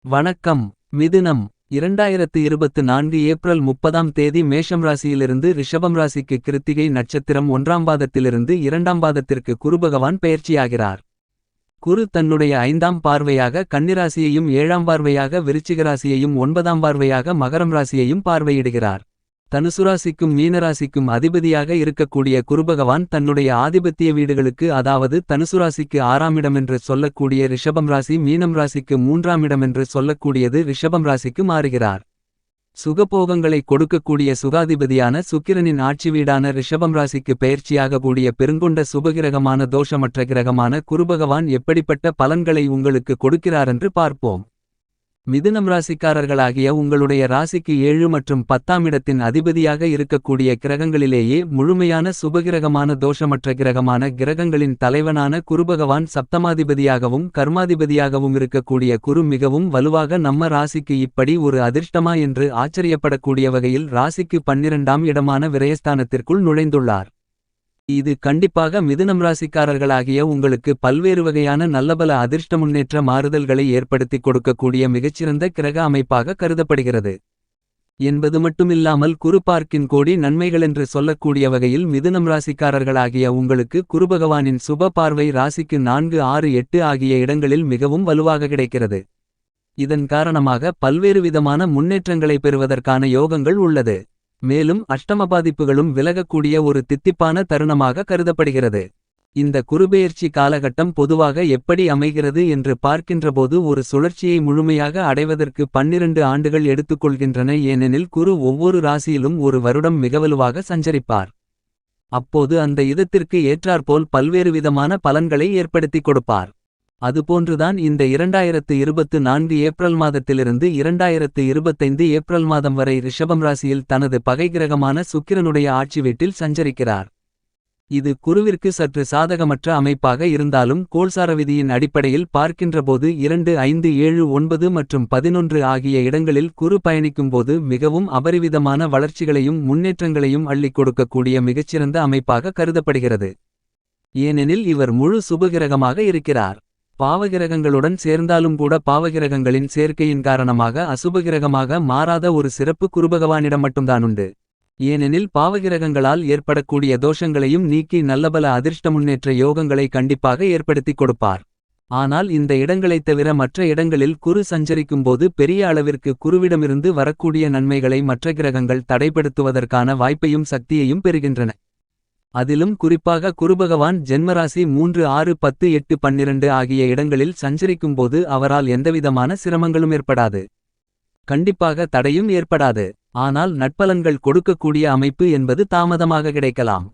வணக்கம். மிதுனம் 2024 ஏப்ரல் 30ஆம் தேதி மேஷம் ராசியிலிருந்து ரிஷபம் ராசிக்கு கிருத்திகை நட்சத்திரம் 1ஆம் பாதத்திலிருந்து 2ஆம் பாதத்திற்கு குருபகவான் பெயர்ச்சியாகிறார். குரு தன்னுடைய 5ஆம் பார்வையாக கன்னிராசியையும் 7ஆம் பார்வையாக விருச்சிகராசியையும் 9ஆம் பார்வையாக மகரம் ராசியையும் பார்வையிடுகிறார். தனுசுராசிக்கும் மீனராசிக்கும் அதிபதியாக இருக்கக்கூடிய குருபகவான் தன்னுடைய ஆதிபத்திய வீடுகளுக்கு, அதாவது தனுசுராசிக்கு 6ஆம் இடமென்று சொல்லக்கூடிய ரிஷபம் ராசி, மீனம் ராசிக்கு 3ஆம் இடமென்று சொல்லக்கூடியது ரிஷபம் ராசிக்கு மாறுகிறார். சுகபோகங்களை கொடுக்கக்கூடிய சுகாதிபதியான சுக்கிரனின் ஆட்சி வீடான ரிஷபம் ராசிக்கு பெயர்ச்சியாக கூடிய பெருங்கொண்ட சுபகிரகமான தோஷமற்ற கிரகமான குருபகவான் எப்படிப்பட்ட பலன்களை உங்களுக்கு கொடுக்கிறாரென்று பார்ப்போம். மிதுனம் ராசிக்காரர்களாகிய உங்களுடைய ராசிக்கு 7 மற்றும் 10ஆம் இடத்தின் அதிபதியாக இருக்கக்கூடிய கிரகங்களிலேயே முழுமையான சுபகிரகமான தோஷமற்ற கிரகமான கிரகங்களின் தலைவனான குருபகவான் சப்தமாதிபதியாகவும் கர்மாதிபதியாகவும் இருக்கக்கூடிய குரு மிகவும் வலுவாக நம்ம ராசிக்கு இப்படி ஒரு அதிர்ஷ்டமா என்று ஆச்சரியப்படக்கூடிய வகையில் ராசிக்கு 12ஆம் இடமான விரயஸ்தானத்திற்குள் நுழைந்துள்ளார். இது கண்டிப்பாக மிதுனம் ராசிக்காரர்களாகிய உங்களுக்கு பல்வேறு வகையான நல்லபல அதிர்ஷ்ட முன்னேற்ற மாறுதல்களை ஏற்படுத்தி கொடுக்கக்கூடிய மிகச்சிறந்த கிரக அமைப்பாக கருதப்படுகிறது. என்பது மட்டுமில்லாமல் குரு பார்க்கின் கோடி நன்மைகளென்று சொல்லக்கூடிய வகையில் மிதுனம் ராசிக்காரர்களாகிய உங்களுக்கு குருபகவானின் சுப பார்வை ராசிக்கு 4, 6, 8 ஆகிய இடங்களில் மிகவும் வலுவாக கிடைக்கிறது. இதன் காரணமாக பல்வேறு விதமான முன்னேற்றங்களை பெறுவதற்கான யோகங்கள் உள்ளது. மேலும் அஷ்டம பாதிப்புகளும் விலகக்கூடிய ஒரு தித்திப்பான தருணமாக கருதப்படுகிறது. இந்த குருபெயர்ச்சி காலகட்டம் பொதுவாக எப்படி அமைகிறது என்று பார்க்கின்றபோது ஒரு சுழற்சியை முழுமையாக அடைவதற்கு 12 ஆண்டுகள் எடுத்துக்கொள்கின்றன. ஏனெனில் குரு ஒவ்வொரு ராசியிலும் ஒரு வருடம் மிகவலுவாக சஞ்சரிப்பார். அப்போது அந்த இதத்திற்கு ஏற்றாற்போல் பல்வேறு விதமான பலன்களை ஏற்படுத்திக் கொடுப்பார். அதுபோன்றுதான் இந்த 2024 ஏப்ரல் மாதத்திலிருந்து 2025 ஏப்ரல் மாதம் வரை ரிஷபம் ராசியில் தனது பகை கிரகமான சுக்கிரனுடைய ஆட்சி வீட்டில் சஞ்சரிக்கிறார். இது குருவிற்கு சற்று சாதகமற்ற அமைப்பாக இருந்தாலும் கோள்சார விதியின் அடிப்படையில் பார்க்கின்றபோது 2, 5, 7, 9 மற்றும் 11 ஆகிய இடங்களில் குரு பயணிக்கும்போது மிகவும் அபரிவிதமான வளர்ச்சிகளையும் முன்னேற்றங்களையும் அள்ளிக் கொடுக்கக்கூடிய மிகச்சிறந்த அமைப்பாக கருதப்படுகிறது. ஏனெனில் இவர் முழு சுபகிரகமாக இருக்கிறார். பாவகிரகங்களுடன் சேர்ந்தாலும் கூட பாவகிரகங்களின் சேர்க்கையின் காரணமாக அசுபகிரகமாக மாறாத ஒரு சிறப்பு குருபகவானிடம் மட்டும்தானுண்டு. ஏனெனில் பாவகிரகங்களால் ஏற்படக்கூடிய தோஷங்களையும் நீக்கி நல்லபல அதிர்ஷ்ட முன்னேற்ற யோகங்களை கண்டிப்பாக ஏற்படுத்திக் கொடுப்பார். ஆனால் இந்த இடங்களைத் தவிர மற்ற இடங்களில் குரு சஞ்சரிக்கும்போது பெரிய அளவிற்கு குருவிடமிருந்து வரக்கூடிய நன்மைகளை மற்ற கிரகங்கள் தடைப்படுத்துவதற்கான வாய்ப்பையும் சக்தியையும் பெறுகின்றன. அதிலும் குறிப்பாக குருபகவான் ஜென்மராசி 3, 6, 10, 8, 12 ஆகிய இடங்களில் சஞ்சரிக்கும்போது அவரால் எந்தவிதமான சிரமங்களும் ஏற்படாது. கண்டிப்பாக தடையும் ஏற்படாது. ஆனால் நட்பலன்கள் கொடுக்கக்கூடிய அமைப்பு என்பது தாமதமாக கிடைக்கலாம்.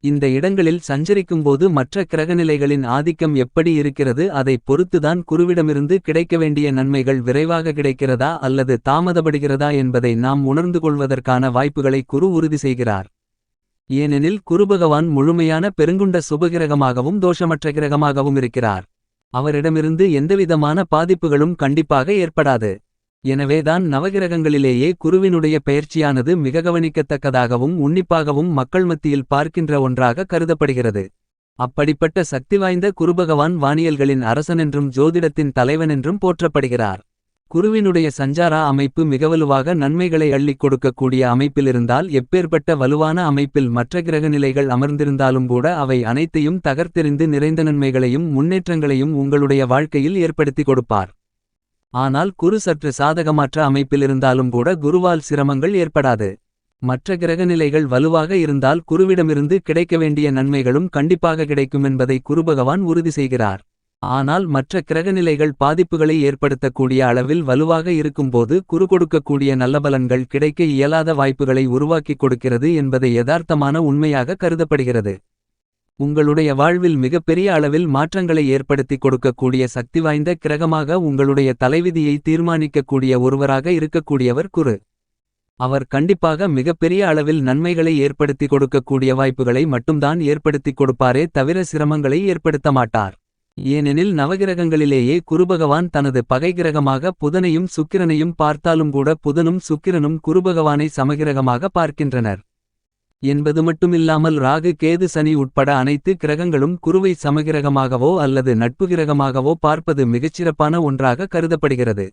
இந்த இடங்களில் சஞ்சரிக்கும்போது மற்ற கிரகநிலைகளின் ஆதிக்கம் எப்படி இருக்கிறது, அதை பொறுத்துதான் குருவிடமிருந்து கிடைக்க வேண்டிய நன்மைகள் விரைவாக கிடைக்கிறதா அல்லது தாமதப்படுகிறதா என்பதை நாம் உணர்ந்து கொள்வதற்கான வாய்ப்புகளை குரு உறுதி செய்கிறார். ஏனெனில் குருபகவான் முழுமையான பெருங்குண்ட சுபகிரகமாகவும் தோஷமற்ற கிரகமாகவும் இருக்கிறார். அவரிடமிருந்து எந்தவிதமான பாதிப்புகளும் கண்டிப்பாக ஏற்படாது. எனவேதான் நவகிரகங்களிலேயே குருவினுடைய பெயர்ச்சியானது மிக கவனிக்கத்தக்கதாகவும் உன்னிப்பாகவும் மக்கள் மத்தியில் பார்க்கின்ற ஒன்றாக கருதப்படுகிறது. அப்படிப்பட்ட சக்தி வாய்ந்த குருபகவான் வானியல்களின் அரசனென்றும் ஜோதிடத்தின் தலைவனென்றும் போற்றப்படுகிறார். குருவினுடைய சஞ்சார அமைப்பு மிகவலுவாக நன்மைகளை அள்ளிக் கொடுக்கக்கூடிய அமைப்பிலிருந்தால் எப்பேற்பட்ட வலுவான அமைப்பில் மற்ற கிரகநிலைகள் அமர்ந்திருந்தாலும் கூட அவை அனைத்தையும் தகர்த்தெறிந்து நிறைந்த நன்மைகளையும் முன்னேற்றங்களையும் உங்களுடைய வாழ்க்கையில் ஏற்படுத்தி கொடுப்பார். ஆனால் குரு சற்று சாதகமற்ற அமைப்பிலிருந்தாலும் கூட குருவால் சிரமங்கள் ஏற்படாது. மற்ற கிரகநிலைகள் வலுவாக இருந்தால் குருவிடமிருந்து கிடைக்க வேண்டிய நன்மைகளும் கண்டிப்பாக கிடைக்கும் என்பதை குருபகவான் உறுதி செய்கிறார். ஆனால் மற்ற கிரகநிலைகள் பாதிப்புகளை ஏற்படுத்தக்கூடிய அளவில் வலுவாக இருக்கும்போது குரு கொடுக்கக்கூடிய நல்லபலன்கள் கிடைக்க இயலாத வாய்ப்புகளை உருவாக்கிக் கொடுக்கிறது என்பதை யதார்த்தமான உண்மையாக கருதப்படுகிறது. உங்களுடைய வாழ்வில் மிகப்பெரிய அளவில் மாற்றங்களை ஏற்படுத்தி கொடுக்கக்கூடிய சக்தி வாய்ந்த கிரகமாக உங்களுடைய தலைவிதியை தீர்மானிக்கக்கூடிய ஒருவராக இருக்கக்கூடியவர் குரு. அவர் கண்டிப்பாக மிகப்பெரிய அளவில் நன்மைகளை ஏற்படுத்தி கொடுக்கக்கூடிய வாய்ப்புகளை மட்டும்தான் ஏற்படுத்திக் கொடுப்பாரே தவிர சிரமங்களை ஏற்படுத்த மாட்டார். ஏனெனில் நவகிரகங்களிலேயே குருபகவான் தனது பகை கிரகமாக புதனையும் சுக்கிரனையும் பார்த்தாலும் கூட புதனும் சுக்கிரனும் குருபகவானை சமகிரகமாக பார்க்கின்றனர். என்பது மட்டுமில்லாமல் ராகு, கேது, சனி உட்பட அனைத்து கிரகங்களும் குருவை சமகிரகமாகவோ அல்லது நட்பு கிரகமாகவோ பார்ப்பது மிகச்சிறப்பான ஒன்றாக கருதப்படுகிறது.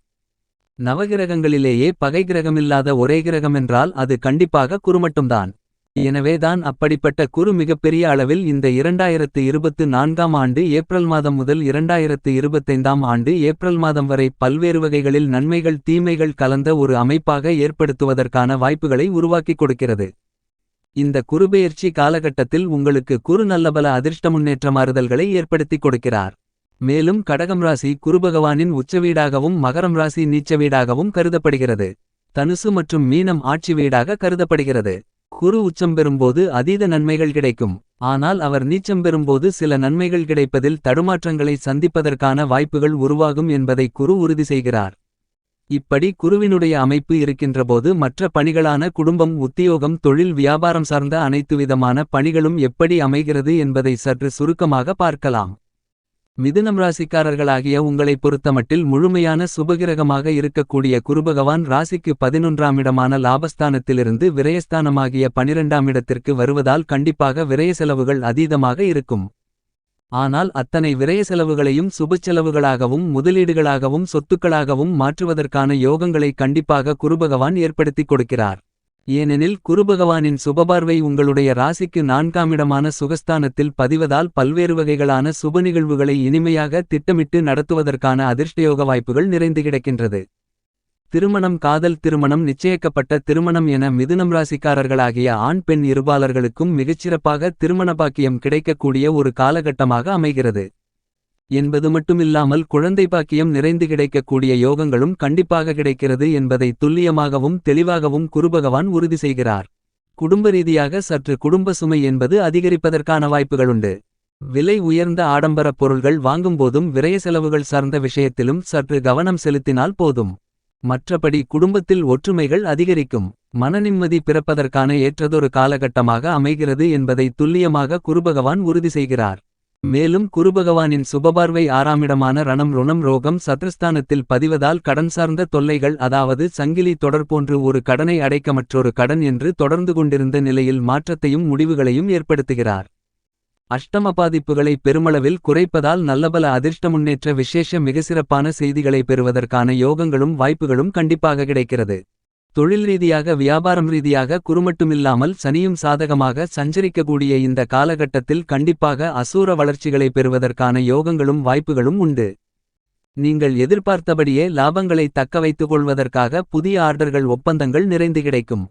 நவகிரகங்களிலேயே பகை கிரகமில்லாத ஒரே கிரகமென்றால் அது கண்டிப்பாக குரு மட்டும்தான். எனவேதான் அப்படிப்பட்ட குரு மிகப்பெரிய அளவில் இந்த 2024ஆம் ஆண்டு ஏப்ரல் மாதம் முதல் 2025ஆம் ஆண்டு ஏப்ரல் மாதம் வரை பல்வேறு வகைகளில் நன்மைகள் தீமைகள் கலந்த ஒரு அமைப்பாக ஏற்படுத்துவதற்கான வாய்ப்புகளை உருவாக்கிக் கொடுக்கிறது. இந்த குருபெயர்ச்சி காலகட்டத்தில் உங்களுக்கு குரு நல்லபல அதிர்ஷ்ட முன்னேற்ற மாறுதல்களை ஏற்படுத்திக் கொடுக்கிறார். மேலும் கடகம் ராசி குருபகவானின் உச்சவீடாகவும் மகரம் ராசி நீச்ச வீடாகவும் கருதப்படுகிறது. தனுசு மற்றும் மீனம் ஆட்சி வீடாக கருதப்படுகிறது. குரு உச்சம் பெறும்போது அதீத நன்மைகள் கிடைக்கும். ஆனால் அவர் நீச்சம் பெறும்போது சில நன்மைகள் கிடைப்பதில் தடுமாற்றங்களை சந்திப்பதற்கான வாய்ப்புகள் உருவாகும் என்பதை குரு உறுதி செய்கிறார். இப்படி குருவினுடைய அமைப்பு இருக்கின்றபோது மற்ற பணிகளான குடும்பம் உத்தியோகம் தொழில் வியாபாரம் சார்ந்த அனைத்து விதமான பணிகளும் எப்படி அமைகிறது என்பதை சற்று சுருக்கமாக பார்க்கலாம். மிதுனம் ராசிக்காரர்களாகிய உங்களைப் பொறுத்தமட்டில் முழுமையான சுபகிரகமாக இருக்கக்கூடிய குருபகவான் ராசிக்கு 11ஆம் இடமான லாபஸ்தானத்திலிருந்து விரயஸ்தானமாகிய 12ஆம் இடத்திற்கு வருவதால் கண்டிப்பாக விரய செலவுகள் அதீதமாக இருக்கும். ஆனால் அத்தனை விரய செலவுகளையும் சுபச்செலவுகளாகவும் முதலீடுகளாகவும் சொத்துக்களாகவும் மாற்றுவதற்கான யோகங்களை கண்டிப்பாக குருபகவான் ஏற்படுத்திக் கொடுக்கிறார். ஏனெனில் குருபகவானின் சுபபார்வை உங்களுடைய ராசிக்கு 4ஆம் இடமான சுகஸ்தானத்தில் பதிவதால் பல்வேறு வகைகளான சுப நிகழ்வுகளை இனிமையாக திட்டமிட்டு நடத்துவதற்கான அதிர்ஷ்டயோக வாய்ப்புகள் நிறைந்து கிடக்கின்றது. திருமணம் காதல் திருமணம் நிச்சயிக்கப்பட்ட திருமணம் என மிதுனம் ராசிக்காரர்களாகிய ஆண் பெண் இருபாலர்களுக்கும் மிகச்சிறப்பாக திருமண பாக்கியம் கிடைக்கக்கூடிய ஒரு காலகட்டமாக அமைகிறது என்பது மட்டுமில்லாமல் குழந்தை பாக்கியம் நிறைந்து கிடைக்கக்கூடிய யோகங்களும் கண்டிப்பாக கிடைக்கிறது என்பதை துல்லியமாகவும் தெளிவாகவும் குருபகவான் உறுதி செய்கிறார். குடும்ப ரீதியாக சற்று குடும்ப சுமை என்பது அதிகரிப்பதற்கான வாய்ப்புகளுண்டு. விலை உயர்ந்த ஆடம்பரப் பொருள்கள் வாங்கும்போதும் விரய செலவுகள் சார்ந்த விஷயத்திலும் சற்று கவனம் செலுத்தினால் போதும். மற்றபடி குடும்பத்தில் ஒற்றுமைகள் அதிகரிக்கும். மனநிம்மதி பிறப்பதற்கான ஏற்றதொரு காலகட்டமாக அமைகிறது என்பதை துல்லியமாக குருபகவான் உறுதி செய்கிறார். மேலும் குருபகவானின் சுபபார்வை 6ஆம் இடமான ரணம் ருணம் ரோகம் சத்ருஸ்தானத்தில் பதிவதால் கடன் சார்ந்த தொல்லைகள் அதாவது சங்கிலி தொடர் போன்று ஒரு கடனை அடைக்க மற்றொரு கடன் என்று தொடர்ந்து கொண்டிருந்த நிலையில் மாற்றத்தையும் முடிவுகளையும் ஏற்படுத்துகிறார். அஷ்டம பாதிப்புகளை பெருமளவில் குறைப்பதால் நல்லபல அதிர்ஷ்ட முன்னேற்ற விசேஷ மிகச்சிறப்பான செய்திகளை பெறுவதற்கான யோகங்களும் வாய்ப்புகளும் கண்டிப்பாக கிடைக்கிறது. தொழில் ரீதியாக வியாபாரம் ரீதியாக குறுமட்டுமில்லாமல் சனியும் சாதகமாக சஞ்சரிக்கக்கூடிய இந்த காலகட்டத்தில் கண்டிப்பாக அசூர வளர்ச்சிகளை பெறுவதற்கான யோகங்களும் வாய்ப்புகளும் உண்டு. நீங்கள் எதிர்பார்த்தபடியே லாபங்களை தக்கவைத்துக் கொள்வதற்காக புதிய ஆர்டர்கள் ஒப்பந்தங்கள் நிறைந்து கிடைக்கும்.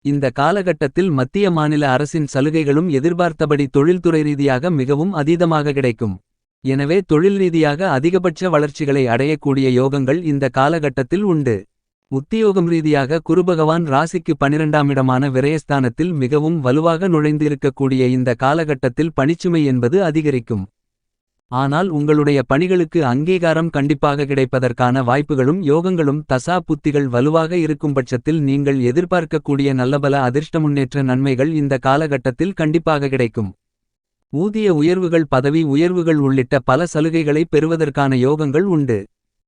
இந்த காலகட்டத்தில் மத்திய மாநில அரசின் சலுகைகளும் எதிர்பார்த்தபடி தொழில்துறை ரீதியாக மிகவும் அதீதமாக கிடைக்கும். எனவே தொழில் ரீதியாக அதிகபட்ச வளர்ச்சிகளை அடையக்கூடிய யோகங்கள் இந்த காலகட்டத்தில் உண்டு. உத்தியோகம் ரீதியாக குருபகவான் ராசிக்கு 12ஆம் இடமான விரயஸ்தானத்தில் மிகவும் வலுவாக நுழைந்து இருக்கக்கூடிய இந்த காலகட்டத்தில் பணிச்சுமை என்பது அதிகரிக்கும். ஆனால் உங்களுடைய பணிகளுக்கு அங்கீகாரம் கண்டிப்பாக கிடைப்பதற்கான வாய்ப்புகளும் யோகங்களும் தசா புத்திகள் வலுவாக இருக்கும்பட்சத்தில் நீங்கள் எதிர்பார்க்கக்கூடிய நல்லபல அதிர்ஷ்ட முன்னேற்ற நன்மைகள் இந்த காலகட்டத்தில் கண்டிப்பாக கிடைக்கும். ஊதிய உயர்வுகள் பதவி உயர்வுகள் உள்ளிட்ட பல சலுகைகளை பெறுவதற்கான யோகங்கள் உண்டு.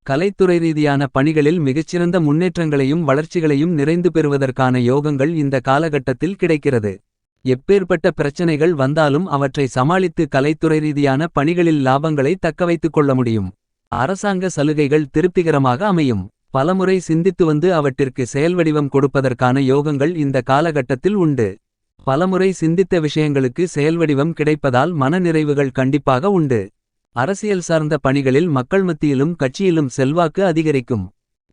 கலைத்துறை ரீதியான பணிகளில் மிகச்சிறந்த முன்னேற்றங்களையும் வளர்ச்சிகளையும் நிறைந்து பெறுவதற்கான யோகங்கள் இந்த காலகட்டத்தில் கிடைக்கிறது. எப்பேற்பட்ட பிரச்சனைகள் வந்தாலும் அவற்றை சமாளித்து கலைத்துறை ரீதியான பணிகளில் லாபங்களை தக்கவைத்துக் கொள்ள முடியும். அரசாங்க சலுகைகள் திருப்திகரமாக அமையும். பலமுறை சிந்தித்து வந்து அவற்றிற்கு செயல்வடிவம் கொடுப்பதற்கான யோகங்கள் இந்த காலகட்டத்தில் உண்டு. பலமுறை சிந்தித்த விஷயங்களுக்கு செயல்வடிவம் கிடைப்பதால் மனநிறைவுகள் கண்டிப்பாக உண்டு. அரசியல் சார்ந்த பணிகளில் மக்கள் மத்தியிலும் கட்சியிலும் செல்வாக்கு அதிகரிக்கும்.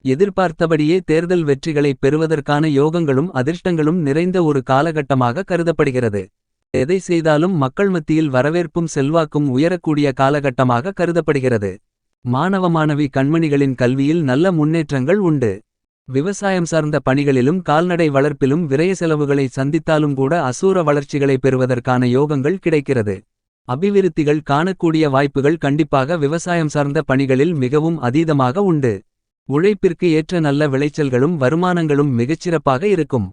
எதிர்பார்த்தபடியே தேர்தல் வெற்றிகளை பெறுவதற்கான யோகங்களும் அதிர்ஷ்டங்களும் நிறைந்த ஒரு காலகட்டமாக கருதப்படுகிறது. எதை செய்தாலும் மக்கள் மத்தியில் வரவேற்பும் செல்வாக்கும் உயரக்கூடிய காலகட்டமாக கருதப்படுகிறது. மாணவ மாணவி கண்மணிகளின் கல்வியில் நல்ல முன்னேற்றங்கள் உண்டு. விவசாயம் சார்ந்த பணிகளிலும் கால்நடை வளர்ப்பிலும் விரய செலவுகளை சந்தித்தாலும் கூட அசூர வளர்ச்சிகளை பெறுவதற்கான யோகங்கள் கிடைக்கிறது. அபிவிருத்திகள் காணக்கூடிய வாய்ப்புகள் கண்டிப்பாக விவசாயம் சார்ந்த பணிகளில் மிகவும் அதீதமாக உண்டு. உழைப்பிற்கு ஏற்ற நல்ல விளைச்சல்களும் வருமானங்களும் மிகச்சிறப்பாக இருக்கும்.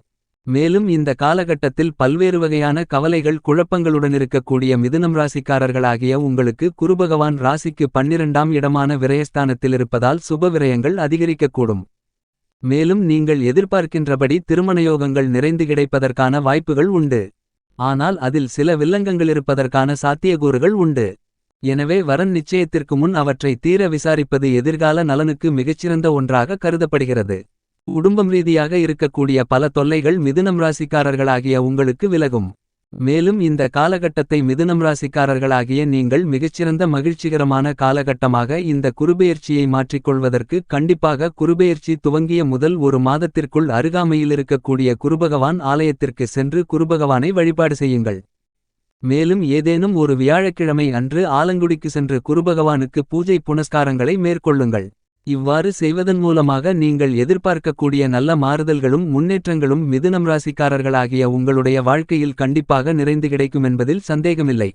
மேலும் இந்த காலகட்டத்தில் பல்வேறு வகையான கவலைகள் குழப்பங்களுடன் இருக்கக்கூடிய மிதுனம் ராசிக்காரர்களாகிய உங்களுக்கு குருபகவான் ராசிக்கு 12ஆம் இடமான விரயஸ்தானத்தில் இருப்பதால் சுப விரயங்கள் அதிகரிக்கக்கூடும். மேலும் நீங்கள் எதிர்பார்க்கின்றபடி திருமணயோகங்கள் நிறைந்து கிடைப்பதற்கான வாய்ப்புகள் உண்டு. ஆனால் அதில் சில வில்லங்கங்கள் இருப்பதற்கான சாத்தியக்கூறுகள் உண்டு. எனவே வரன் நிச்சயத்திற்கு முன் அவற்றை தீர விசாரிப்பது எதிர்கால நலனுக்கு மிகச்சிறந்த ஒன்றாக கருதப்படுகிறது. குடும்பம் ரீதியாக இருக்கக்கூடிய பல தொல்லைகள் மிதுனம் ராசிக்காரர்களாகிய உங்களுக்கு விலகும். மேலும் இந்த காலகட்டத்தை மிதுனம் ராசிக்காரர்களாகிய நீங்கள் மிகச்சிறந்த மகிழ்ச்சிகரமான காலகட்டமாக இந்த குருபெயர்ச்சியை மாற்றிக்கொள்வதற்கு கண்டிப்பாக குருபெயர்ச்சி துவங்கிய முதல் ஒரு மாதத்திற்குள் அருகாமையிலிருக்கக்கூடிய குருபகவான் ஆலயத்திற்கு சென்று குருபகவானை வழிபாடு செய்யுங்கள். மேலும் ஏதேனும் ஒரு வியாழக்கிழமை அன்று ஆலங்குடிக்கு சென்று குருபகவானுக்கு பூஜை புனஸ்காரங்களை மேற்கொள்ளுங்கள். இவ்வாறு செய்வதன் மூலமாக நீங்கள் எதிர்பார்க்கக்கூடிய நல்ல மாறுதல்களும் முன்னேற்றங்களும் மிதுனம் ராசிக்காரர்களாகிய உங்களுடைய வாழ்க்கையில் கண்டிப்பாக நிறைந்து கிடைக்கும் என்பதில் சந்தேகமில்லை.